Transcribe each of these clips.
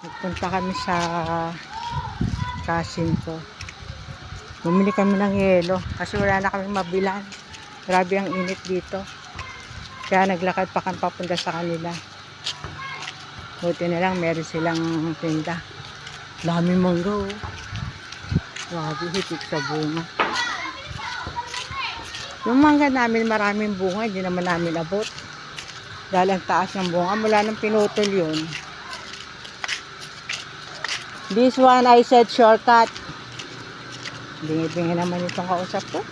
Nagpunta kami sa cousin ko. Bumili kami ng yelo kasi wala na kami mabilan. Grabe ang init dito. Kaya naglakad pa kami papunta sa kanila. Buti na lang meron silang tinda. Daming mangga oh. Grabe, hitik sa bunga. Yung mangga namin maraming bunga, hindi naman namin abot. Dahil ang taas ng bunga, mula nung pinutol yun. This one I said shortcut. Bingi-bingi naman itong kausap ko.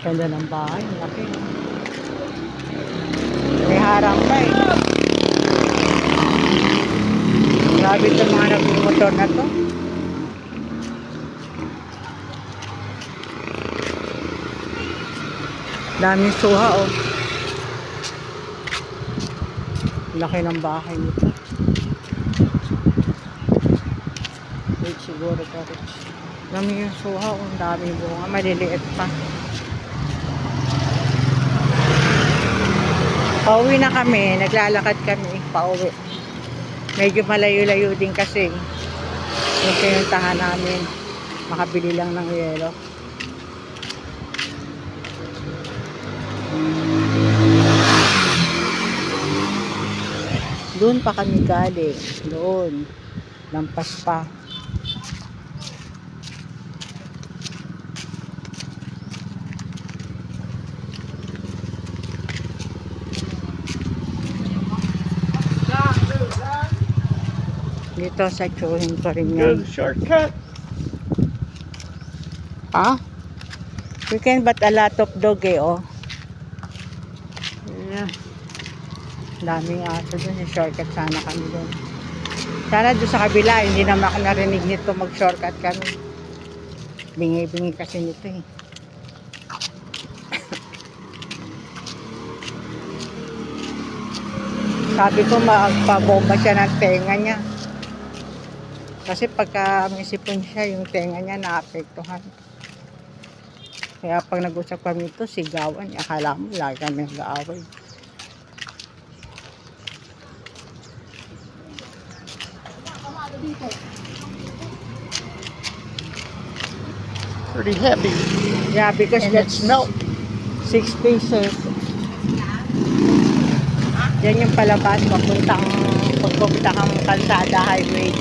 Ganda ng bahay, laki. May harang pa eh. Grabe itong mga nagmumotor na to. Daming suha oh. Laki ng bahay nito. Wait, siguro ito. Dami yung suha oh. Dami bunga. Maliliit pa. Pauwi na kami. Naglalakad kami. Pauwi. Medyo malayo-layo din kasi. Yung pinuntahan namin. Makabili lang ng yelo. Doon pa kami galing. Doon. Lampas pa. Dito sa tsuhin ko rin yan. Good shortcut. Ha? We can but a lot of dog eh oh. Yeah. Daming aso dun. Shortcut sana kami dun. Sana doon sa kabila. Hindi naman ako narinig nito mag-shortcut kami. Bingi-bingi kasi nito eh. Sabi ko magpabomba siya ng tenga niya. Kasi pagka may sipon siya, yung tenga niya naapektuhan. Kaya pag nag-usap kami ito, sigawan. Akala mo, lagi kami nag-aaway. Pretty heavy. Yeah, because And that's it's milk. 6 pesos. Yan yung palabas, pagpunta kang kalsada highway.